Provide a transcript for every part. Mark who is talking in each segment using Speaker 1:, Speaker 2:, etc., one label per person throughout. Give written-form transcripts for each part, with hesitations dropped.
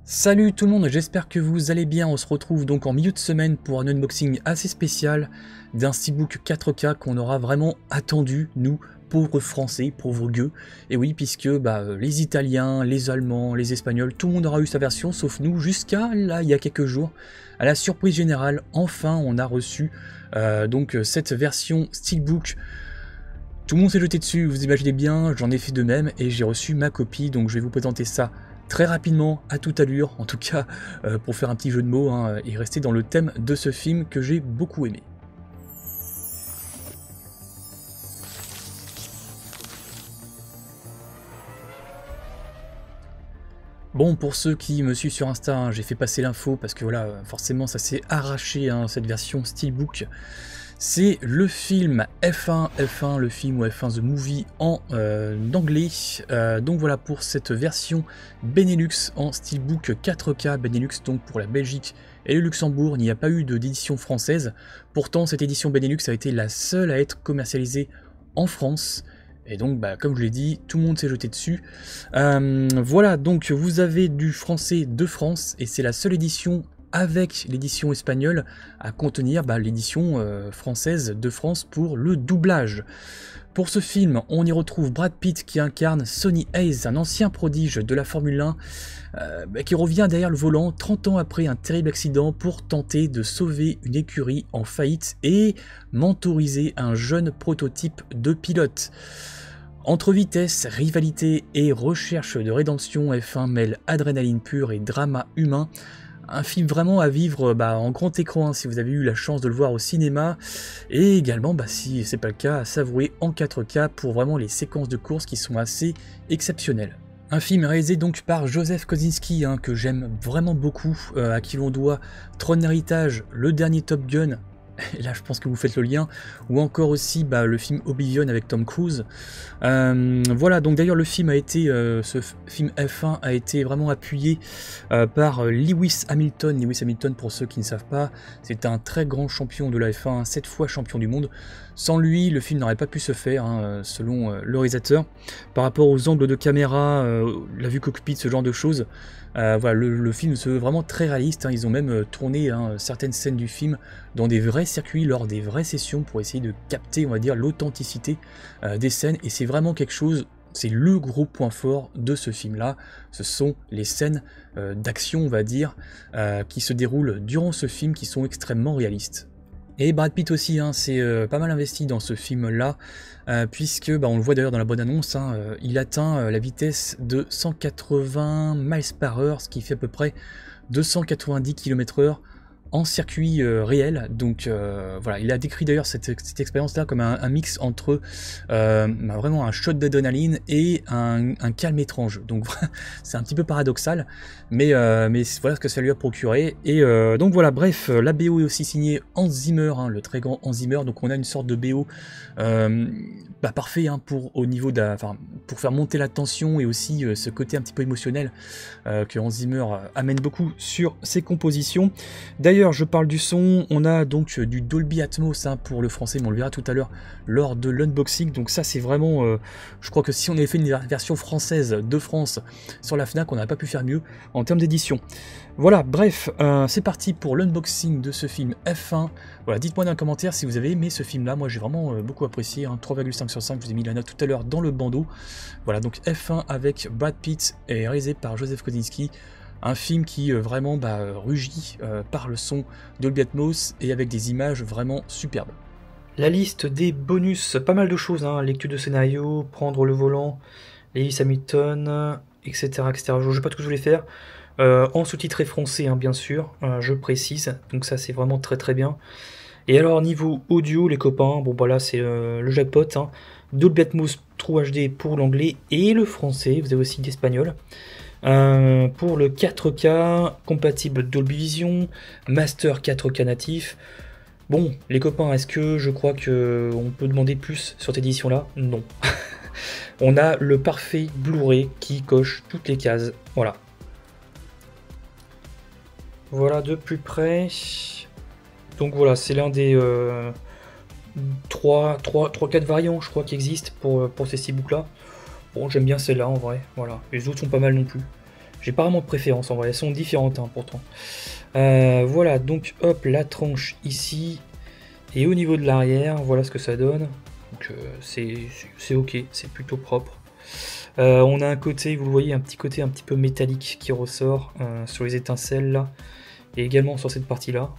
Speaker 1: Salut tout le monde, j'espère que vous allez bien. On se retrouve donc en milieu de semaine pour un unboxing assez spécial d'un Steelbook 4K qu'on aura vraiment attendu, nous, pauvres Français, pauvres gueux. Et oui, puisque les Italiens, les Allemands, les Espagnols, tout le monde aura eu sa version, sauf nous, jusqu'à là, il y a quelques jours. À la surprise générale, enfin, on a reçu cette version Steelbook. Tout le monde s'est jeté dessus, vous imaginez bien, j'en ai fait de même et j'ai reçu ma copie, donc je vais vous présenter ça très rapidement, à toute allure, en tout cas pour faire un petit jeu de mots et rester dans le thème de ce film que j'ai beaucoup aimé. Bon, pour ceux qui me suivent sur Insta, j'ai fait passer l'info parce que voilà, forcément ça s'est arraché, cette version Steelbook. C'est le film F1, le film ou F1 The Movie en anglais. Donc voilà pour cette version Benelux en Steelbook 4K Benelux, donc pour la Belgique et le Luxembourg. Il n'y a pas eu d'édition française. Pourtant, cette édition Benelux a été la seule à être commercialisée en France. Et donc, comme je l'ai dit, tout le monde s'est jeté dessus. Voilà, donc vous avez du français de France, et c'est la seule édition avec l'édition espagnole à contenir l'édition française de France pour le doublage. Pour ce film, on y retrouve Brad Pitt qui incarne Sonny Hayes, un ancien prodige de la Formule 1, qui revient derrière le volant 30 ans après un terrible accident pour tenter de sauver une écurie en faillite et mentoriser un jeune prototype de pilote. Entre vitesse, rivalité et recherche de rédemption, F1 mêle adrénaline pure et drama humain. Un film vraiment à vivre en grand écran si vous avez eu la chance de le voir au cinéma, et également si c'est pas le cas, à savourer en 4K pour vraiment les séquences de course qui sont assez exceptionnelles. Un film réalisé donc par Joseph Kosinski, que j'aime vraiment beaucoup, à qui l'on doit Tron Héritage, le dernier Top Gun, et là je pense que vous faites le lien, ou encore aussi le film Oblivion avec Tom Cruise. Voilà, donc d'ailleurs le film a été, ce film F1 a été vraiment appuyé par Lewis Hamilton. Lewis Hamilton, pour ceux qui ne savent pas, c'est un très grand champion de la F1, 7 fois champion du monde. Sans lui, le film n'aurait pas pu se faire, selon le réalisateur. Par rapport aux angles de caméra, la vue cockpit, ce genre de choses, voilà, le film se veut vraiment très réaliste. Ils ont même tourné certaines scènes du film dans des vrais circuits, lors des vraies sessions, pour essayer de capter, on va dire, l'authenticité des scènes. Et c'est vraiment quelque chose, c'est le gros point fort de ce film-là. Ce sont les scènes d'action, on va dire, qui se déroulent durant ce film, qui sont extrêmement réalistes. Et Brad Pitt aussi, c'est pas mal investi dans ce film-là, puisque, on le voit d'ailleurs dans la bande-annonce, il atteint la vitesse de 180 miles par heure, ce qui fait à peu près 290 km/h en circuit réel. Donc voilà, il a décrit d'ailleurs cette expérience-là comme un mix entre vraiment un shot d'adrénaline et un calme étrange. Donc c'est un petit peu paradoxal, mais voilà ce que ça lui a procuré. Et donc voilà, bref, la BO est aussi signée Hans Zimmer, le très grand Hans Zimmer. Donc on a une sorte de BO parfait pour faire monter la tension, et aussi ce côté un petit peu émotionnel que Hans Zimmer amène beaucoup sur ses compositions. D'ailleurs, je parle du son, on a donc du Dolby Atmos pour le français, mais on le verra tout à l'heure lors de l'unboxing. Donc ça, c'est vraiment, je crois que si on avait fait une version française de France sur la Fnac, on n'aurait pas pu faire mieux en termes d'édition. Voilà, bref, c'est parti pour l'unboxing de ce film F1. Voilà, dites-moi dans les commentaires si vous avez aimé ce film-là. Moi, j'ai vraiment beaucoup apprécié, 3,5 sur 5, je vous ai mis la note tout à l'heure dans le bandeau. Voilà, donc F1 avec Brad Pitt et réalisé par Joseph Kosinski. Un film qui vraiment rugit par le son Dolby Atmos et avec des images vraiment superbes. La liste des bonus, pas mal de choses, lecture de scénario, prendre le volant, Lewis Hamilton, etc. etc. Je ne sais pas tout ce que je voulais faire. En sous-titré français, bien sûr, je précise, donc ça c'est vraiment très très bien. Et alors niveau audio, les copains, là c'est le jackpot, Dolby Atmos True HD pour l'anglais et le français, vous avez aussi l'espagnol. Pour le 4K, compatible Dolby Vision, Master 4K natif. Bon, les copains, est-ce que je crois qu'on peut demander plus sur cette édition-là? Non. On a le parfait Blu-ray qui coche toutes les cases. Voilà. Voilà de plus près. Donc voilà, c'est l'un des 3-4 variants, je crois, qui existent pour ces steelbooks-là. Bon, j'aime bien celle-là en vrai, voilà. Les autres sont pas mal non plus. J'ai pas vraiment de préférence en vrai, elles sont différentes hein, pourtant. Voilà, donc hop, la tranche ici. Et au niveau de l'arrière, voilà ce que ça donne. Donc c'est ok, c'est plutôt propre. On a un côté, vous le voyez, un petit côté un petit peu métallique qui ressort sur les étincelles là. Et également sur cette partie là.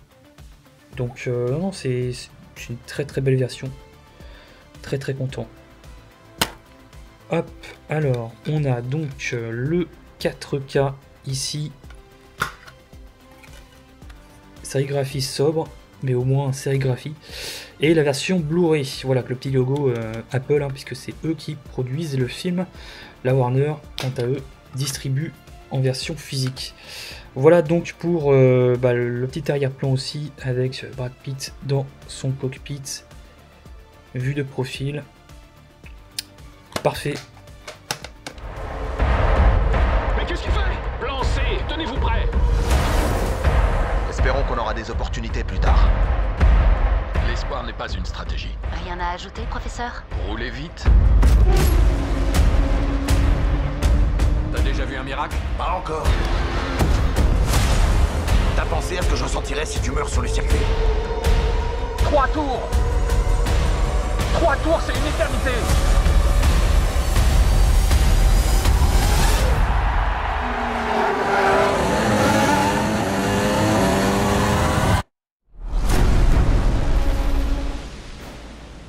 Speaker 1: Donc non, c'est une très très belle version. Très très content. Hop, alors on a donc le 4K ici. Sérigraphie sobre, mais au moins sérigraphie. Et la version Blu-ray, voilà, avec le petit logo Apple, hein, puisque c'est eux qui produisent le film. La Warner, quant à eux, distribue en version physique. Voilà donc pour le petit arrière-plan aussi, avec Brad Pitt dans son cockpit. Vue de profil. Parfait.
Speaker 2: Mais qu'est-ce qu'il fait? Plan C, tenez-vous prêts.
Speaker 3: Espérons qu'on aura des opportunités plus tard.
Speaker 2: L'espoir n'est pas une stratégie.
Speaker 4: Rien à ajouter, professeur?
Speaker 2: Roulez vite. T'as déjà vu un miracle?
Speaker 3: Pas encore. T'as pensé à ce que j'en sentirais si tu meurs sur le circuit?
Speaker 2: 3 tours. 3 tours, c'est une éternité.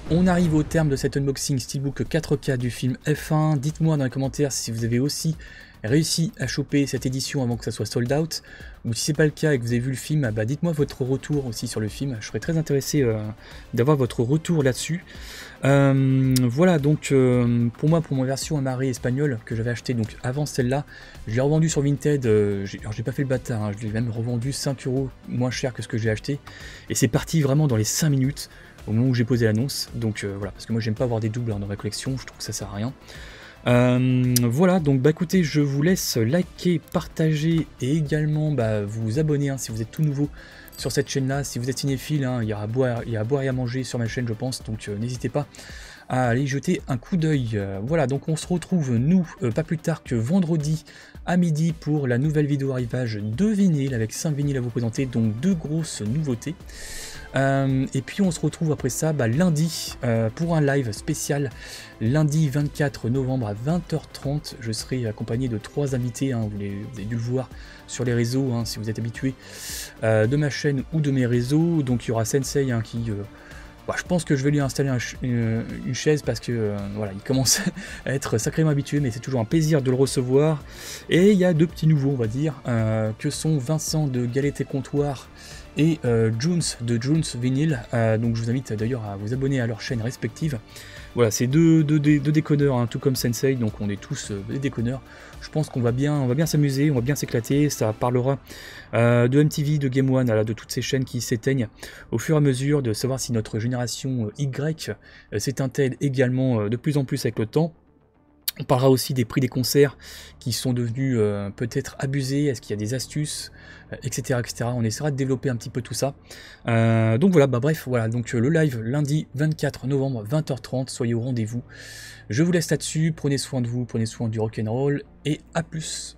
Speaker 1: On arrive au terme de cet unboxing Steelbook 4K du film F1. Dites-moi dans les commentaires si vous avez aussi réussi à choper cette édition avant que ça soit sold out, ou si c'est pas le cas et que vous avez vu le film, bah dites-moi votre retour aussi sur le film. Je serais très intéressé d'avoir votre retour là-dessus. Voilà donc pour ma version amarrée espagnole que j'avais acheté donc avant celle-là, je l'ai revendu sur Vinted. Alors j'ai pas fait le bâtard, hein, je l'ai même revendu 5 € moins cher que ce que j'ai acheté, et c'est parti vraiment dans les 5 minutes au moment où j'ai posé l'annonce. Donc voilà, parce que moi j'aime pas avoir des doubles dans ma collection, je trouve que ça sert à rien. Voilà, donc bah écoutez, je vous laisse liker, partager et également vous abonner hein, si vous êtes tout nouveau sur cette chaîne là. Si vous êtes cinéphile, hein, il y a à boire et à manger sur ma chaîne je pense, donc n'hésitez pas à aller jeter un coup d'œil. Voilà, donc on se retrouve nous pas plus tard que vendredi à midi pour la nouvelle vidéo arrivage de vinyle, avec 5 vinyles à vous présenter, donc 2 grosses nouveautés. Et puis on se retrouve après ça lundi pour un live spécial, lundi 24 novembre à 20h30. Je serai accompagné de 3 invités, hein, vous avez dû le voir sur les réseaux hein, si vous êtes habitué de ma chaîne ou de mes réseaux. Donc il y aura Sensei hein, qui... je pense que je vais lui installer une chaise parce que voilà, il commence à être sacrément habitué, mais c'est toujours un plaisir de le recevoir. Et il y a 2 petits nouveaux, on va dire, que sont Vincent de Galette et Comptoir et Jones de Jones Vinyl. Donc je vous invite d'ailleurs à vous abonner à leurs chaînes respectives. Voilà, c'est deux déconneurs, hein, tout comme Sensei, donc on est tous des déconneurs. Je pense qu'on va bien s'amuser, on va bien s'éclater. Ça parlera de MTV, de Game One, de toutes ces chaînes qui s'éteignent au fur et à mesure, de savoir si notre génération Y s'éteint-elle également de plus en plus avec le temps. On parlera aussi des prix des concerts qui sont devenus peut-être abusés, est-ce qu'il y a des astuces, etc., etc. On essaiera de développer un petit peu tout ça. Donc voilà, bref, voilà, donc le live lundi 24 novembre 20h30, soyez au rendez-vous. Je vous laisse là-dessus, prenez soin de vous, prenez soin du rock'n'roll et à plus.